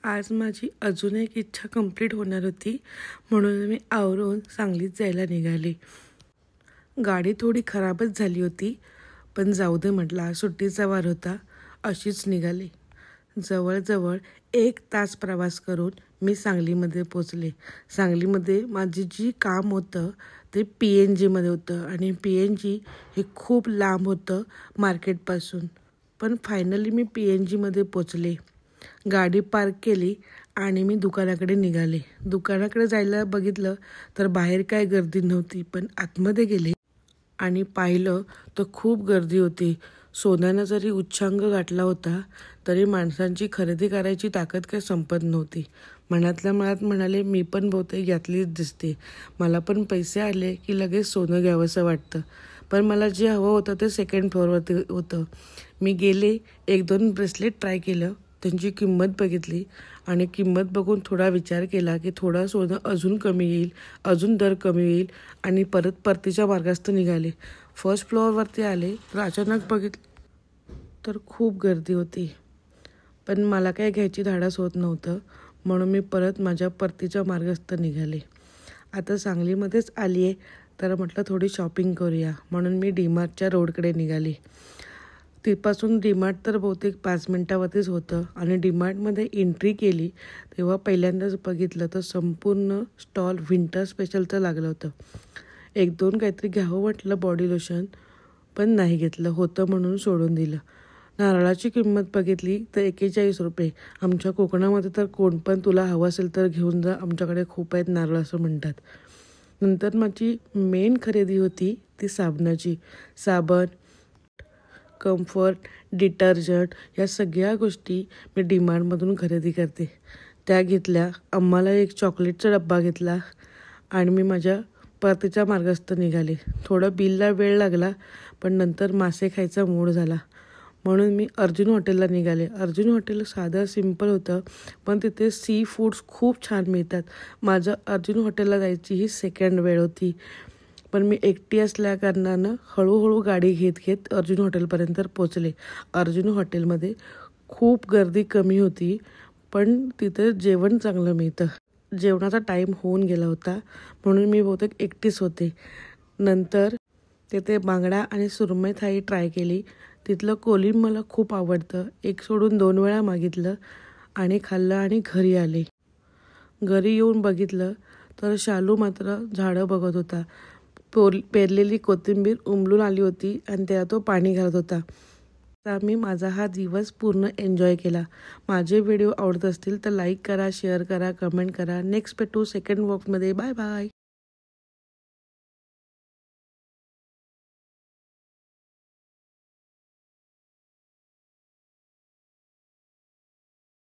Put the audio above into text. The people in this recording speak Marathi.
आज माझी अजून एक इच्छा कंप्लीट होणार होती, म्हणून मी आवरून सांगलीत जायला निघाले. गाडी थोडी खराबच झाली होती, पण जाऊ दे म्हटलं, आज सुट्टीचा वार होता. अशीच निघाले. जवळजवळ 1 तास प्रवास करून मी सांगलीमध्ये पोचले. सांगलीमध्ये माझे जी काम होतं ते PNGमध्ये होतं आणि PNG हे खूप लांब होतं मार्केटपासून. पण फायनली मी PNGमध्ये पोचले. गाडी पार्क केली आणि मी दुकानाकडे निघाले. दुकानाकडे जायला बघितलं तर बाहेर काय गर्दी नव्हती, पण आतमध्ये गेले आणि पाहिलं तर खूप गर्दी होती. सोन्यानं जरी उच्चांक गाठला होता तरी माणसांची खरेदी करायची ताकद काही संपत नव्हती. मनातल्या मनात म्हणाले, मी पण बहुतेक यातलीच दिसते. मला पण पैसे आले की लगेच सोनं घ्यावंसं वाटतं. पण मला जे हवं होतं ते 2nd फ्लोअरवरती होतं. मी गेले, 1-2 ब्रेसलेट ट्राय केलं, त्यांची किंमत बघितली आणि किंमत बघून थोडा विचार केला की थोडा सोनं अजून कमी येईल, अजून दर कमी येईल आणि परतीच्या मार्गास्त निघाले. 1st फ्लोअरवरती आले तर अचानक बघितलं तर खूप गर्दी होती. पण मला काय घ्यायची धाडस होत नव्हतं, म्हणून मी परत माझ्या परतीच्या मार्गास्त निघाले. आता सांगलीमध्येच आली आहे तर म्हटलं थोडी शॉपिंग करूया, म्हणून मी DMartच्या रोडकडे निघाले. तिथपासून DMart तर बहुतेक 5 मिनटावरतीच होतं आणि DMartमध्ये एंट्री केली तेव्हा पहिल्यांदाच बघितलं तर संपूर्ण स्टॉल विंटर स्पेशलचं लागलं होतं. 1-2 काहीतरी घ्यावं म्हटलं बॉडी लोशन, पण नाही घेतलं, होतं म्हणून सोडून दिलं. नारळाची किंमत बघितली तर 41 रुपये. आमच्या कोकणामध्ये तर कोण पण तुला हवं असेल तर घेऊन जा, आमच्याकडे खूप आहेत नारळ असं म्हणतात. नंतर माझी मेन खरेदी होती ती साबणाची. साबण, कम्फर्ट, डिटर्जंट या सगळ्या गोष्टी मी DMartमधून खरेदी करते. त्या घेतल्या. आम्हाला एक चॉकलेटचा डब्बा घेतला आणि मी माझ्या परतीच्या मार्गास्त निघाले. थोडं बिलला वेळ लागला, पण नंतर मासे खायचा मूड झाला म्हणून मी अर्जुन हॉटेलला निघाले. अर्जुन हॉटेल साधं सिम्पल होतं, पण तिथे सी फूड्स खूप छान मिळतात. माझं अर्जुन हॉटेलला जायची ही 2nd वेळ होती, पण मी एकटी असल्या कारणानं हळूहळू गाडी घेत अर्जुन हॉटेलपर्यंत पोचले. अर्जुन हॉटेलमध्ये खूप गर्दी कमी होती, पण तिथे जेवण चांगलं मिळतं. जेवणाचा टाईम होऊन गेला होता म्हणून मी बहुतेक एकटीच होते. नंतर तिथे बांगडा आणि सुरमई थाळी ट्राय केली. तिथलं कोलीम मला खूप आवडतं. 1 सोडून 2 वेळा मागितलं आणि खाल्लं आणि घरी आले. घरी येऊन बघितलं तर शालू मात्र झाडं बघत होता. पेरलेली कोथिंबीर उमलून आली होती आणि त्याला तो पाणी घालत होता. तर मी माझा हा दिवस पूर्ण एन्जॉय केला. माझे व्हिडिओ आवडत असतील तर लाईक करा, शेअर करा, कमेंट करा. नेक्स्ट भेटू 2nd व्लॉगमध्ये. Bye bye.